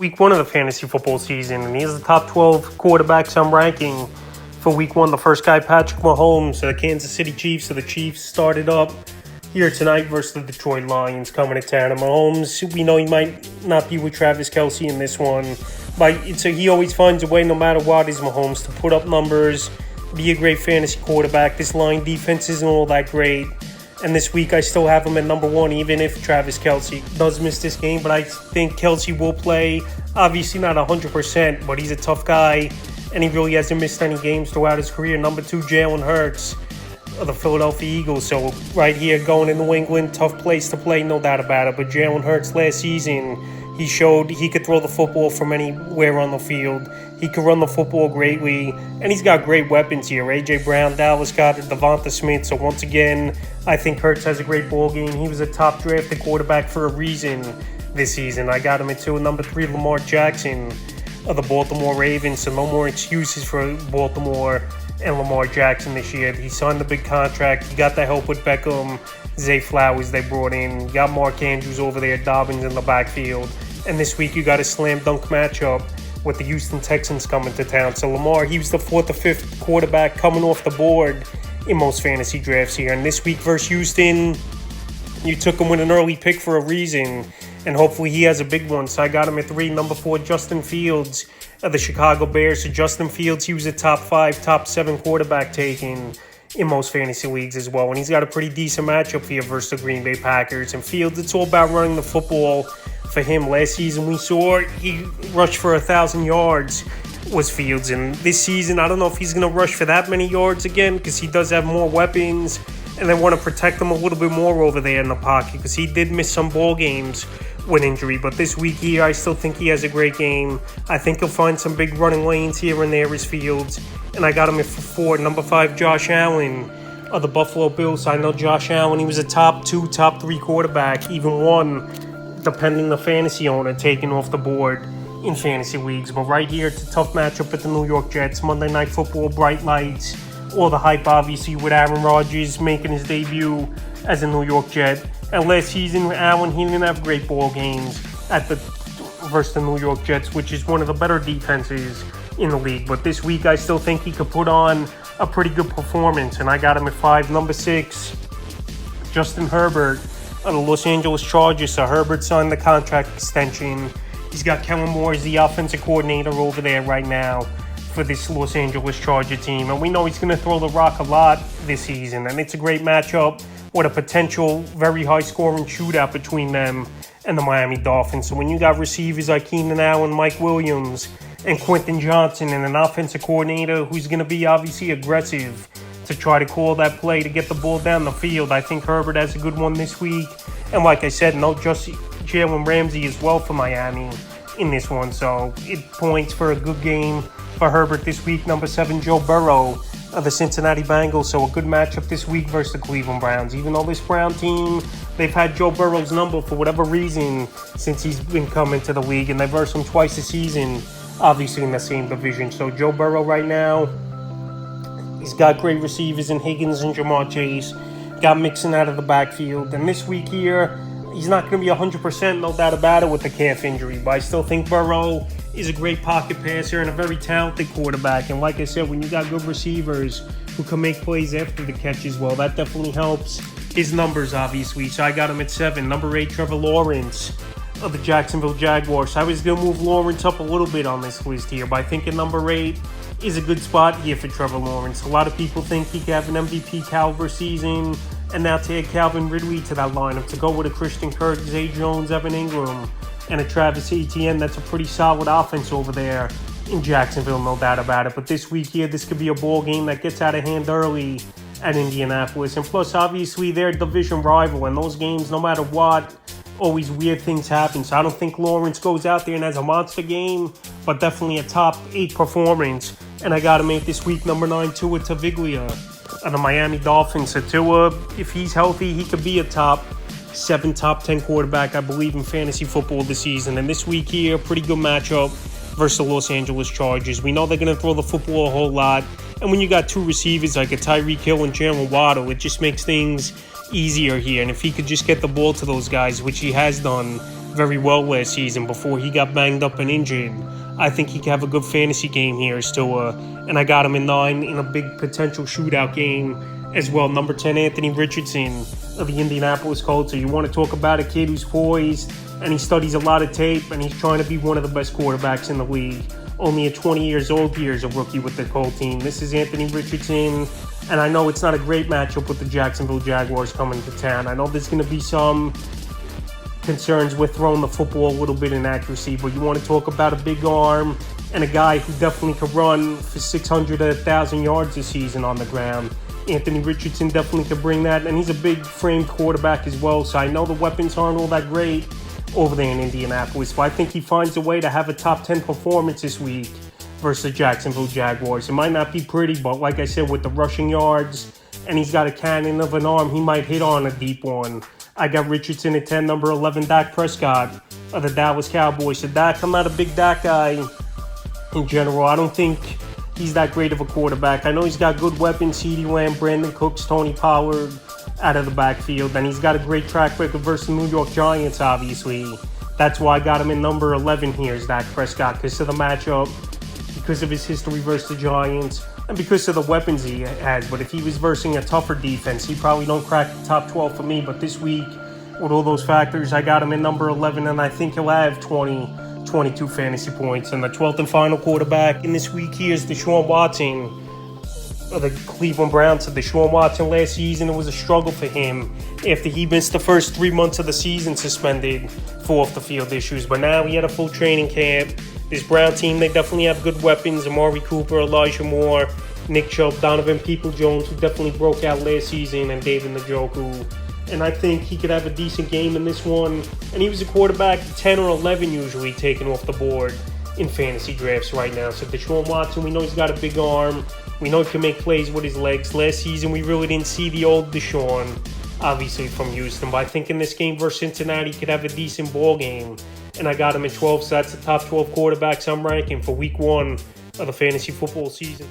Week 1 of the fantasy football season, and here's the top 12 quarterbacks I'm ranking for Week 1. The first guy, Patrick Mahomes, the Kansas City Chiefs. So the Chiefs started up here tonight versus the Detroit Lions coming to town. And Mahomes, we know he might not be with Travis Kelce in this one, but he always finds a way, no matter what, is Mahomes, to put up numbers, be a great fantasy quarterback. This line defense isn't all that great. And this week, I still have him at number 1, even if Travis Kelce does miss this game. But I think Kelce will play. Obviously not 100%, but he's a tough guy, and he really hasn't missed any games throughout his career. Number 2, Jalen Hurts of the Philadelphia Eagles. So right here, going to New England, tough place to play, no doubt about it. But Jalen Hurts last season, he showed he could throw the football from anywhere on the field. He could run the football greatly, and he's got great weapons here. A.J. Brown, Dallas Goedert, Devonta Smith. So once again, I think Hurts has a great ball game. He was a top drafted quarterback for a reason this season. I got him at 2. Number 3, Lamar Jackson of the Baltimore Ravens. So no more excuses for Baltimore and Lamar Jackson this year. He signed the big contract. He got the help with Beckham, Zay Flowers they brought in. You got Mark Andrews over there, Dobbins in the backfield. And this week you got a slam dunk matchup with the Houston Texans coming to town. So Lamar, he was the 4th or 5th quarterback coming off the board in most fantasy drafts here. And this week versus Houston, you took him with an early pick for a reason, and hopefully he has a big one. So I got him at 3. Number 4, Justin Fields of the Chicago Bears. So Justin Fields, he was a top 5, top 7 quarterback taken in most fantasy leagues as well. And he's got a pretty decent matchup here versus the Green Bay Packers. And Fields, it's all about running the football for him. Last season we saw he rushed for 1,000 yards was Fields. And this season, I don't know if he's going to rush for that many yards again, because he does have more weapons, and they want to protect him a little bit more over there in the pocket, because he did miss some ball games with injury. But this week here, I still think he has a great game. I think he'll find some big running lanes here and there as Fields. And I got him at 4. Number 5, Josh Allen of the Buffalo Bills. I know Josh Allen, he was a top 2, top 3 quarterback, even 1, depending the fantasy owner, taken off the board in fantasy leagues. But right here, it's a tough matchup with the New York Jets. Monday Night Football, bright lights, all the hype obviously with Aaron Rodgers making his debut as a New York Jet. And last season, Allen, he didn't have great ball games versus the New York Jets, which is one of the better defenses in the league. But this week, I still think he could put on a pretty good performance, and I got him at 5. Number 6, Justin Herbert of the Los Angeles Chargers. So Herbert signed the contract extension. He's got Kellen Moore as the offensive coordinator over there right now for this Los Angeles Charger team. And we know he's going to throw the rock a lot this season. And it's a great matchup with a potential very high-scoring shootout between them and the Miami Dolphins. So when you got receivers like Keenan Allen, Mike Williams, and Quentin Johnson, and an offensive coordinator who's going to be obviously aggressive to try to call that play to get the ball down the field, I think Herbert has a good one this week. And like I said, no just Jalen Ramsey as well for Miami in this one. So it points for a good game for Herbert this week. Number 7, Joe Burrow of the Cincinnati Bengals. So a good matchup this week versus the Cleveland Browns. Even though this Brown team, they've had Joe Burrow's number for whatever reason since he's been coming to the league, and they've versed him twice a season, obviously in the same division. So Joe Burrow right now, he's got great receivers in Higgins and Jamar Chase. Got Mixon out of the backfield. And this week here, he's not going to be 100%, no doubt about it, with the calf injury. But I still think Burrow is a great pocket passer and a very talented quarterback. And like I said, when you got good receivers who can make plays after the catch as well, that definitely helps his numbers, obviously. So I got him at 7. Number 8, Trevor Lawerence of the Jacksonville Jaguars. I was going to move Lawerence up a little bit on this list here, but I think at number 8 is a good spot here for Trevor Lawerence. A lot of people think he could have an MVP caliber season, and now to add Calvin Ridley to that lineup, to go with a Christian Kirk, Zay Jones, Evan Ingram, and a Travis Etienne. That's a pretty solid offense over there in Jacksonville, no doubt about it. But this week here, this could be a ball game that gets out of hand early at Indianapolis. And plus, obviously, they're a division rival, and those games, no matter what, always weird things happen. So I don't think Lawerence goes out there and has a monster game, but definitely a top 8 performance. And I got to make this week number 9, Tua Tagovailoa of the Miami Dolphins. So Tua, if he's healthy, he could be a top 7, top 10 quarterback, I believe, in fantasy football this season. And this week here, pretty good matchup versus the Los Angeles Chargers. We know they're going to throw the football a whole lot. And when you got 2 receivers like a Tyreek Hill and Jalen Waddle, it just makes things easier here. And if he could just get the ball to those guys, which he has done very well last season before he got banged up and injured. I think he could have a good fantasy game here as Tua, and I got him in 9 in a big potential shootout game as well. Number 10, Anthony Richardson of the Indianapolis Colts. So you want to talk about a kid who's poised, and he studies a lot of tape, and he's trying to be one of the best quarterbacks in the league. Only at 20 years old here as a rookie with the Colt team. This is Anthony Richardson, and I know it's not a great matchup with the Jacksonville Jaguars coming to town. I know there's going to be some concerns with throwing the football a little bit in accuracy, but you want to talk about a big arm and a guy who definitely could run for 600 to 1,000 yards this season on the ground. Anthony Richardson definitely could bring that, and he's a big frame quarterback as well, so I know the weapons aren't all that great over there in Indianapolis, but I think he finds a way to have a top 10 performance this week versus the Jacksonville Jaguars. It might not be pretty, but like I said, with the rushing yards, and he's got a cannon of an arm, he might hit on a deep one. I got Richardson at 10, number 11, Dak Prescott of the Dallas Cowboys. So Dak, I'm not a big Dak guy in general. I don't think he's that great of a quarterback. I know he's got good weapons, CeeDee Lamb, Brandon Cooks, Tony Pollard out of the backfield, and he's got a great track record versus the New York Giants, obviously. That's why I got him in number 11 here is Dak Prescott, because of the matchup, because of his history versus the Giants, and because of the weapons he has. But if he was versing a tougher defense, he probably don't crack the top 12 for me. But this week, with all those factors, I got him in number 11, and I think he'll have 22 fantasy points. And the 12th and final quarterback in this week here is Deshaun Watson of the Cleveland Browns. So Deshaun Watson last season, it was a struggle for him after he missed the first 3 months of the season suspended for off-the-field issues. But now he had a full training camp. This Brown team, they definitely have good weapons. Amari Cooper, Elijah Moore, Nick Chubb, Donovan Peoples-Jones, who definitely broke out last season, and David Njoku. And I think he could have a decent game in this one. And he was a quarterback 10 or 11 usually taken off the board in fantasy drafts right now. So Deshaun Watson, we know he's got a big arm. We know he can make plays with his legs. Last season, we really didn't see the old Deshaun, obviously, from Houston. But I think in this game versus Cincinnati, he could have a decent ball game. And I got him at 12, so that's the top 12 quarterbacks I'm ranking for week 1 of the fantasy football season.